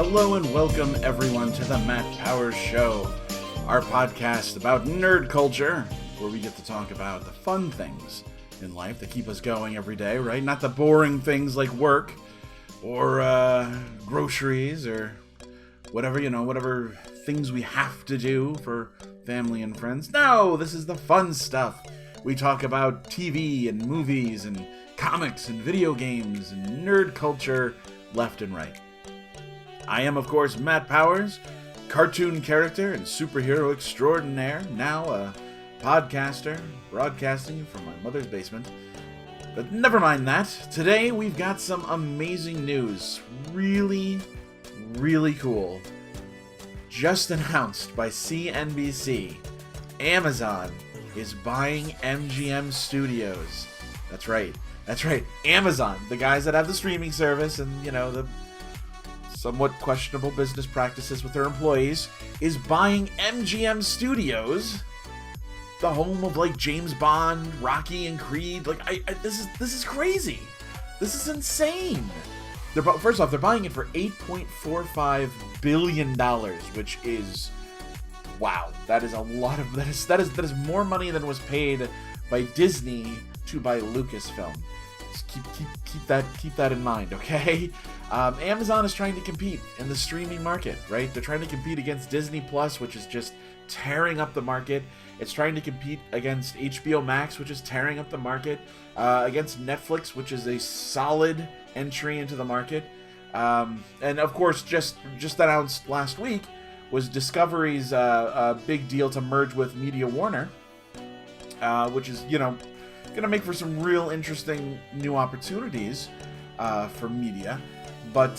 Hello and welcome everyone to the Matt Powers Show, our podcast about nerd culture, where we get to talk about the fun things in life that keep us going every day, right? Not the boring things like work or groceries or whatever things we have to do for family and friends. No, this is the fun stuff. We talk about TV and movies and comics and video games and nerd culture left and right. I am, of course, Matt Powers, cartoon character and superhero extraordinaire, now a podcaster, broadcasting from my mother's basement. But never mind that. Today we've got some amazing news. Really, really cool. Just announced by CNBC, Amazon is buying MGM Studios. That's right. Amazon, the guys that have the streaming service and, the somewhat questionable business practices with their employees, is buying MGM Studios, the home of James Bond, Rocky, and Creed. This is crazy. This is insane. First off, they're buying it for $8.45 billion, which is wow. That is a lot of that is more money than was paid by Disney to buy Lucasfilm. Just keep that in mind, okay? Amazon is trying to compete in the streaming market, right? They're trying to compete against Disney Plus, which is just tearing up the market. It's trying to compete against HBO Max, which is tearing up the market, against Netflix, which is a solid entry into the market. And of course, just announced last week was Discovery's big deal to merge with Media Warner, which is, going to make for some real interesting new opportunities for media. But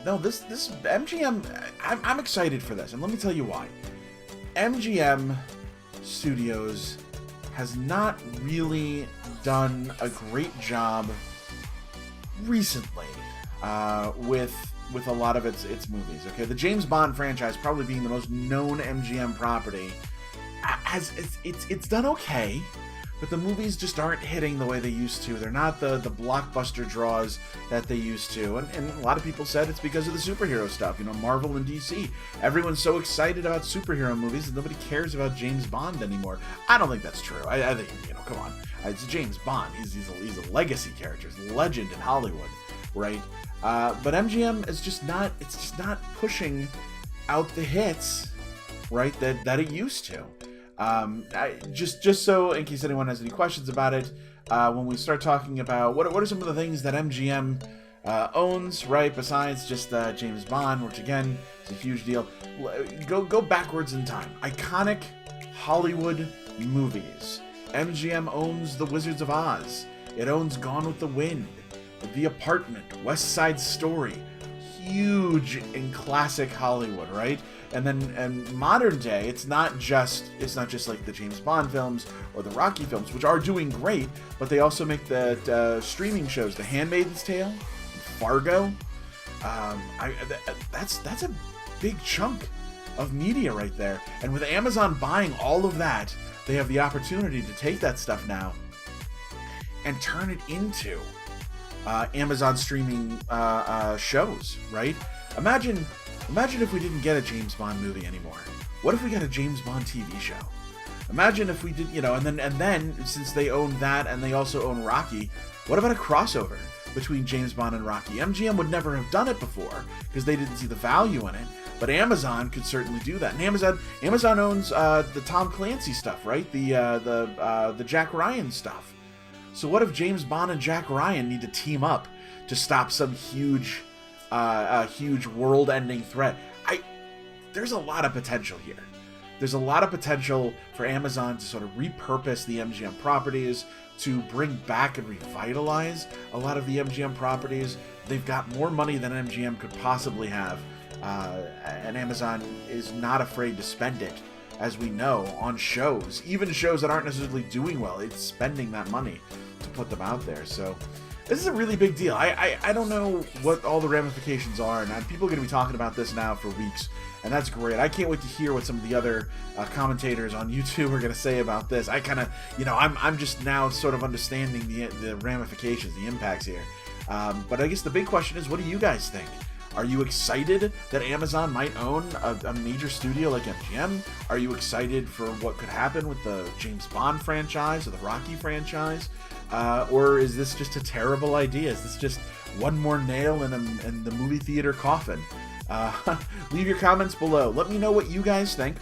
no, this MGM, I'm excited for this, and let me tell you why. MGM Studios has not really done a great job recently with a lot of its movies. Okay, the James Bond franchise, probably being the most known MGM property, it's done okay. But the movies just aren't hitting the way they used to. They're not the blockbuster draws that they used to. And a lot of people said it's because of the superhero stuff. Marvel and DC. Everyone's so excited about superhero movies that nobody cares about James Bond anymore. I don't think that's true. I think, come on. It's James Bond. He's a legacy character. He's a legend in Hollywood, right? But MGM is just not pushing out the hits, right, that it used to. Just so in case anyone has any questions about it, when we start talking about what are some of the things that MGM owns, right, besides just James Bond, which again is a huge deal, go backwards in time. Iconic Hollywood movies. MGM owns The Wizards of Oz. It owns Gone with the Wind, The Apartment, West Side Story. Huge in classic Hollywood, right? And then modern day, it's not just like the James Bond films or the Rocky films, which are doing great, but they also make the streaming shows, The Handmaid's Tale, Fargo. That's a big chunk of media right there. And with Amazon buying all of that, they have the opportunity to take that stuff now and turn it into Amazon streaming shows, right? Imagine if we didn't get a James Bond movie anymore. What if we got a James Bond TV show? Imagine if we did, and then since they own that and they also own Rocky, what about a crossover between James Bond and Rocky? MGM would never have done it before because they didn't see the value in it, but Amazon could certainly do that. And Amazon owns the Tom Clancy stuff, right? The Jack Ryan stuff. So what if James Bond and Jack Ryan need to team up to stop some huge world-ending threat? There's a lot of potential here. There's a lot of potential for Amazon to sort of repurpose the MGM properties, to bring back and revitalize a lot of the MGM properties. They've got more money than MGM could possibly have, and Amazon is not afraid to spend it, as we know, on shows. Even shows that aren't necessarily doing well, it's spending that money to put them out there. So this is a really big deal. I don't know what all the ramifications are, and people are going to be talking about this now for weeks, and that's great. I can't wait to hear what some of the other commentators on YouTube are going to say about this. I kind of, I'm just now sort of understanding the ramifications, the impacts here. But I guess the big question is, what do you guys think? Are you excited that Amazon might own a major studio like MGM? Are you excited for what could happen with the James Bond franchise or the Rocky franchise? Or is this just a terrible idea? Is this just one more nail in the movie theater coffin? Leave your comments below. Let me know what you guys think.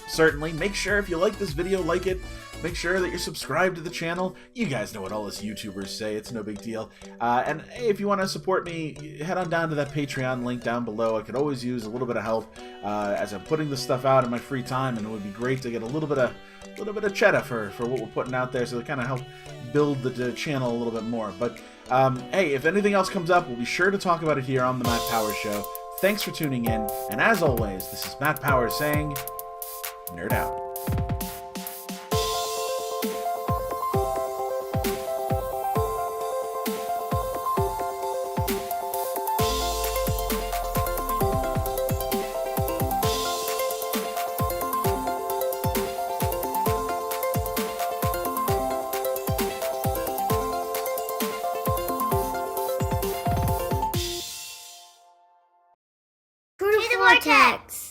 Certainly, make sure if you like this video, like it. Make sure that you're subscribed to the channel. You guys know what all us YouTubers say. It's no big deal. And if you want to support me, head on down to that Patreon link down below. I could always use a little bit of help as I'm putting this stuff out in my free time, and it would be great to get a little bit of cheddar for what we're putting out there, so to kind of help build the channel a little bit more. But hey, if anything else comes up, we'll be sure to talk about it here on the Matt Powers Show. Thanks for tuning in, and as always, this is Matt Powers saying, nerd out. Through the vortex!